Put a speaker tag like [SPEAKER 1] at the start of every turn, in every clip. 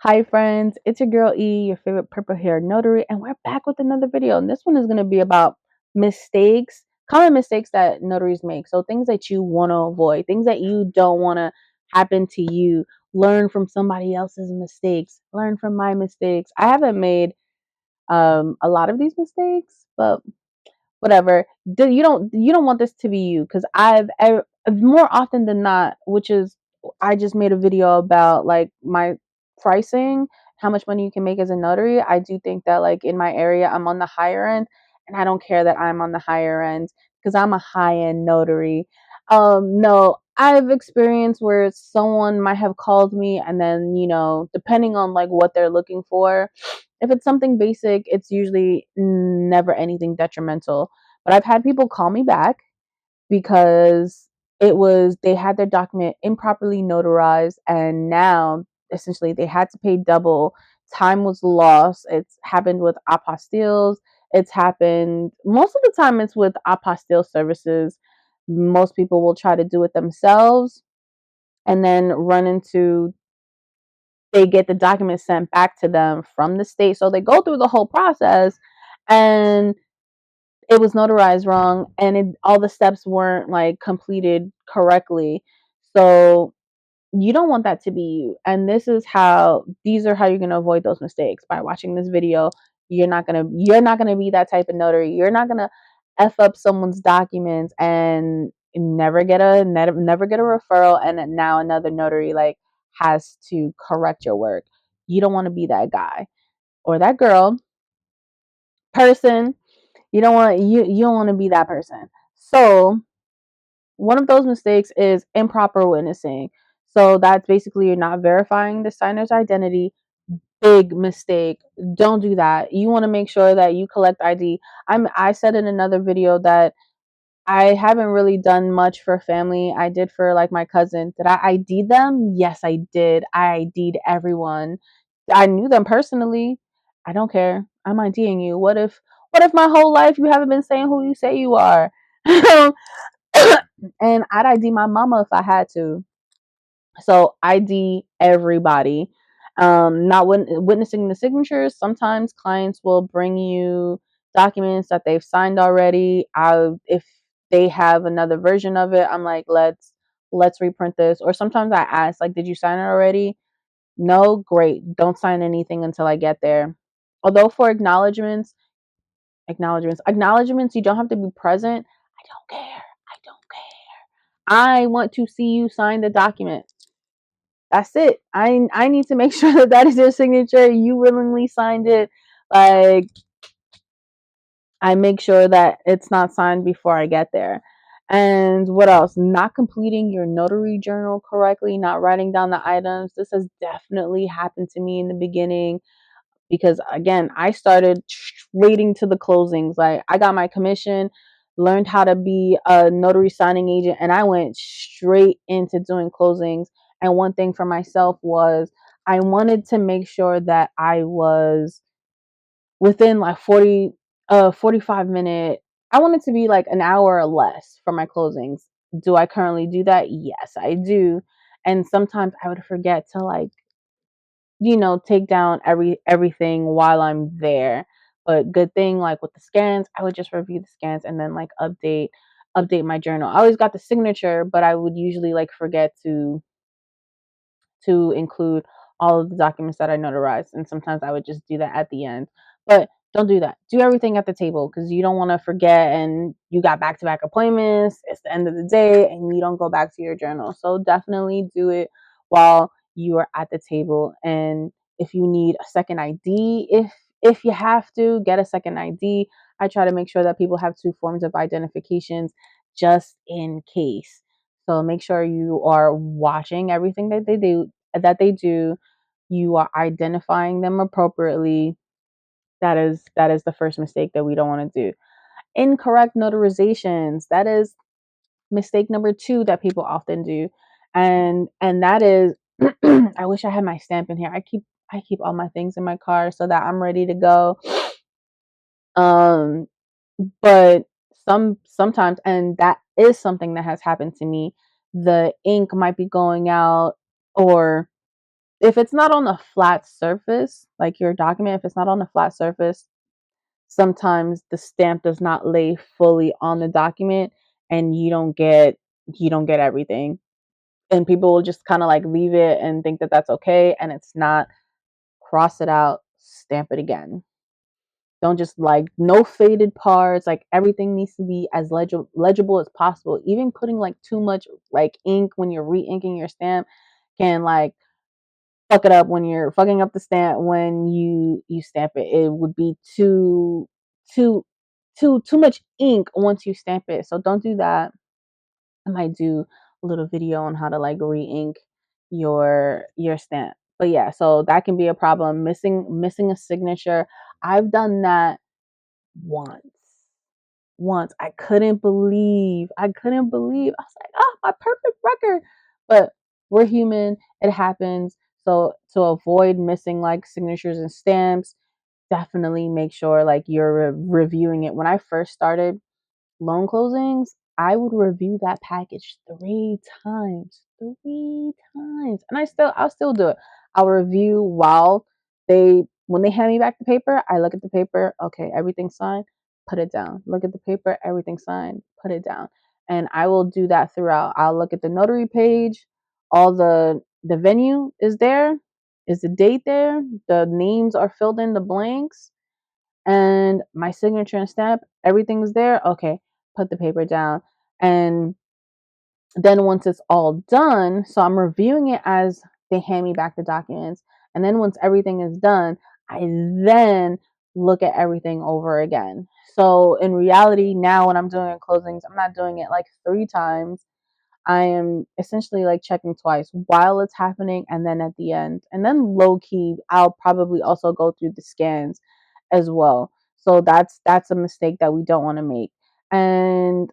[SPEAKER 1] Hi friends, it's your girl E, your favorite purple hair notary, and we're back with another video. And this one is going to be about mistakes, common mistakes that notaries make. So things that you want to avoid, things that you don't want to happen to you. Learn from somebody else's mistakes. Learn from my mistakes. I haven't made a lot of these mistakes, but whatever. You don't want this to be you because I more often than not, which is I just made a video about like my pricing, how much money you can make as a notary. I do think that like in my area I'm on the higher end, and I don't care that I'm on the higher end because I'm a high end notary. No, I've experienced where someone might have called me and then, depending on like what they're looking for, if it's something basic, it's usually never anything detrimental. But I've had people call me back because they had their document improperly notarized, and now essentially they had to pay double. Time was lost. It's happened with apostilles. It's happened most of the time it's with apostille services. Most people will try to do it themselves and then run into they get the document sent back to them from the state. So they go through the whole process and it was notarized wrong, and all the steps weren't like completed correctly. So you don't want that to be you. And these are how you're going to avoid those mistakes by watching this video. You're not going to be that type of notary. You're not going to F up someone's documents and never get a referral, and now another notary like has to correct your work. You don't want to be that guy or that girl, person. You don't want to be that person. So one of those mistakes is improper witnessing. So that's basically you're not verifying the signer's identity. Big mistake. Don't do that. You want to make sure that you collect ID. I said in another video that I haven't really done much for family. I did for like my cousin. Did I ID them? Yes, I did. I ID'd everyone. I knew them personally. I don't care. I'm IDing you. What if my whole life you haven't been saying who you say you are? And I'd ID my mama if I had to. So ID everybody. Not witnessing the signatures. Sometimes clients will bring you documents that they've signed already. If they have another version of it, I'm like, let's reprint this. Or sometimes I ask, like, did you sign it already? No, great. Don't sign anything until I get there. Although for acknowledgments, you don't have to be present. I don't care. I don't care. I want to see you sign the document. That's it. I need to make sure that is your signature. You willingly signed it. Like, I make sure that it's not signed before I get there. And what else? Not completing your notary journal correctly, not writing down the items. This has definitely happened to me in the beginning because again, I started waiting to the closings. Like, I got my commission, learned how to be a notary signing agent, and I went straight into doing closings. And one thing for myself was I wanted to make sure that I was within like 45 minute. I wanted to be like an hour or less for my closings. Do I currently do that? Yes, I do. And sometimes I would forget to like take down everything while I'm there. But good thing, like with the scans, I would just review the scans and then like update my journal. I always got the signature, but I would usually like forget to include all of the documents that I notarized, and sometimes I would just do that at the end. But don't do that. Do everything at the table because you don't want to forget, and you got back-to-back appointments. It's the end of the day, and you don't go back to your journal. So definitely do it while you are at the table. And if you need a second ID, if you have to get a second ID, I try to make sure that people have two forms of identifications just in case. So make sure you are watching everything that they do. You are identifying them appropriately. That is the first mistake that we don't want to do. Incorrect notarizations. That is mistake number 2 that people often do. And that is I wish I had my stamp in here. I keep all my things in my car so that I'm ready to go. Um but sometimes, and that is something that has happened to me, the ink might be going out, or if it's not on a flat surface, like your document, if it's not on a flat surface, sometimes the stamp does not lay fully on the document and you don't get everything. And people will just kind of like leave it and think that that's okay, and it's not. Cross it out, stamp it again. Don't just like no faded parts. Like everything needs to be as legible as possible. Even putting like too much like ink when you're re-inking your stamp can like fuck it up when you're fucking up the stamp when you stamp it. It would be too too much ink once you stamp it. So don't do that. I might do a little video on how to like re-ink your stamp. But yeah, so that can be a problem. Missing a signature. I've done that once. Once. I couldn't believe. I was like, oh, my perfect record. But we're human. It happens. So to avoid missing like signatures and stamps, definitely make sure like you're reviewing it. When I first started loan closings, I would review that package 3 times. 3 times. And I'll still do it. I'll review while when they hand me back the paper, I look at the paper, okay, everything's signed, put it down. Look at the paper, everything's signed, put it down. And I will do that throughout. I'll look at the notary page, all the venue is there, is the date there, the names are filled in the blanks, and my signature and stamp, everything's there. Okay, put the paper down. And then once it's all done, so I'm reviewing it as they hand me back the documents. And then once everything is done, I then look at everything over again. So in reality, now when I'm doing closings, I'm not doing it like 3 times. I am essentially like checking twice while it's happening and then at the end. And then low key, I'll probably also go through the scans as well. So that's a mistake that we don't want to make. And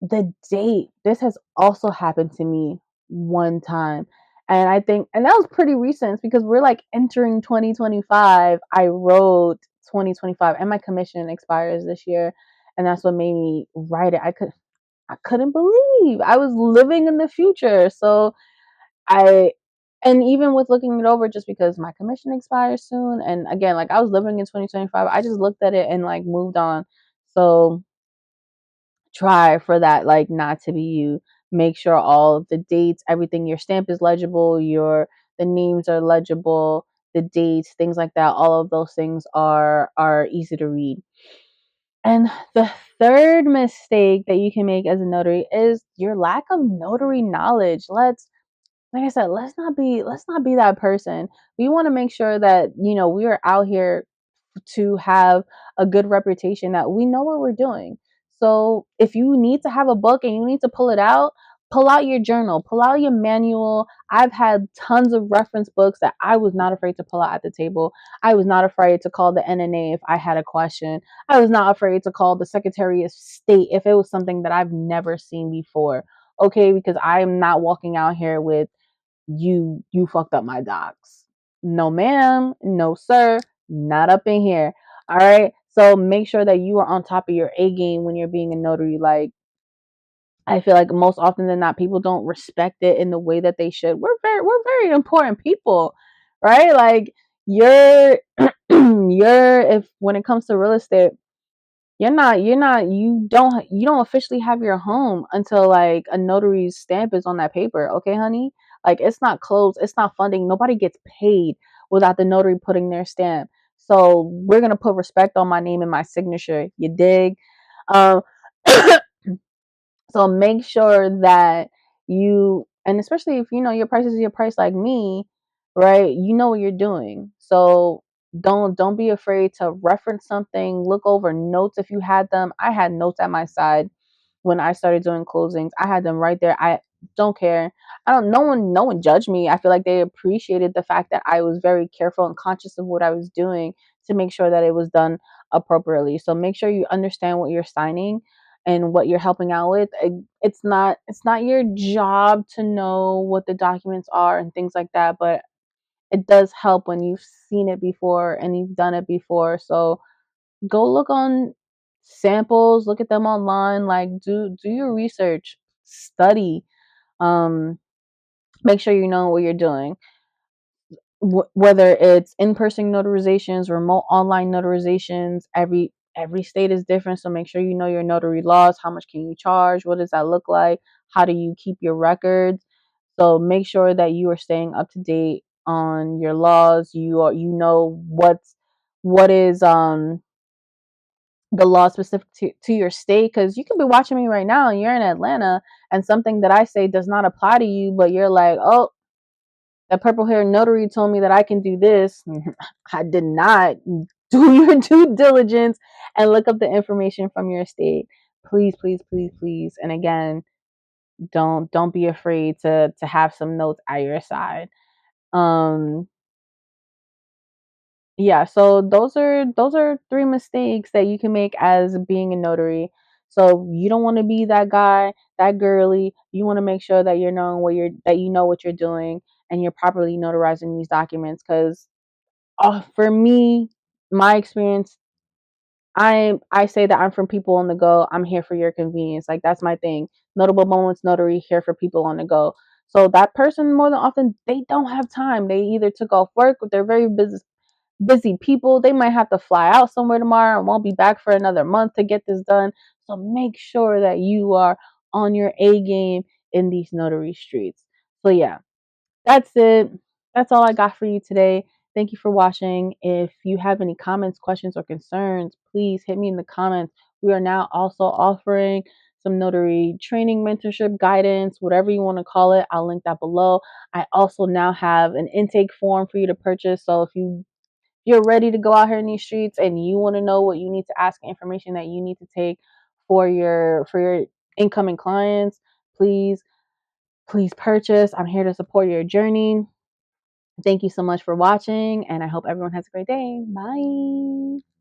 [SPEAKER 1] the date, this has also happened to me one time. And I think, and that was pretty recent because we're like entering 2025. I wrote 2025 and my commission expires this year. And that's what made me write it. I couldn't believe I was living in the future. So I, and even with looking it over, just because my commission expires soon, and again, like I was living in 2025, I just looked at it and like moved on. So try for that, like not to be you. Make sure all of the dates, everything, your stamp is legible, the names are legible, the dates, things like that. All of those things are easy to read. And the third mistake that you can make as a notary is your lack of notary knowledge. Like I said, let's not be that person. We want to make sure that, we are out here to have a good reputation, that we know what we're doing. So if you need to have a book and you need to pull out your journal, pull out your manual. I've had tons of reference books that I was not afraid to pull out at the table. I was not afraid to call the NNA if I had a question. I was not afraid to call the Secretary of State if it was something that I've never seen before. Okay, because I'm not walking out here with you fucked up my docs. No ma'am, no sir, not up in here. All right. So make sure that you are on top of your A game when you're being a notary. Like, I feel like most often than not, people don't respect it in the way that they should. We're very important people, right? Like you're you're if when it comes to real estate, you don't officially have your home until like a notary's stamp is on that paper. Okay, honey? Like it's not closed, it's not funding. Nobody gets paid without the notary putting their stamp. So we're gonna put respect on my name and my signature. You dig? Um so make sure that and especially if your price is your price like me, right? You know what you're doing. So don't be afraid to reference something, look over notes if you had them. I had notes at my side when I started doing closings. I had them right there. I don't care. I don't no one judged me. I feel like they appreciated the fact that I was very careful and conscious of what I was doing to make sure that it was done appropriately. So make sure you understand what you're signing and what you're helping out with. It's not your job to know what the documents are and things like that, but it does help when you've seen it before and you've done it before. So go look on samples, look at them online, like do your research, study, um make sure you know what you're doing. whether it's in-person notarizations, remote online notarizations, every state is different. So make sure you know your notary laws. How much can you charge? What does that look like? How do you keep your records? So make sure that you are staying up to date on your laws. You know what is the law specific to your state, because you could be watching me right now and you're in Atlanta and something that I say does not apply to you, but you're like, oh, that purple hair notary told me that I can do this. I did not. Do your due diligence and look up the information from your state. Please, please, please, please. And again, don't be afraid to have some notes at your side. Um yeah, so those are three mistakes that you can make as being a notary. So you don't want to be that guy, that girly. You want to make sure that you're knowing that you know what you're doing and you're properly notarizing these documents. Because for me, my experience, I say that I'm from people on the go. I'm here for your convenience. Like that's my thing. Notable moments notary, here for people on the go. So that person, more than often, they don't have time. They either took off work, or they're very busy people. They might have to fly out somewhere tomorrow and won't be back for another month to get this done. So make sure that you are on your A game in these notary streets. So yeah, that's it. That's all I got for you today. Thank you for watching. If you have any comments, questions, or concerns, please hit me in the comments. We are now also offering some notary training, mentorship, guidance, whatever you want to call it. I'll link that below. I also now have an intake form for you to purchase. So if you're ready to go out here in these streets and you want to know what you need to ask, information that you need to take for your incoming clients, please purchase. I'm here to support your journey. Thank you so much for watching, and I hope everyone has a great day. Bye.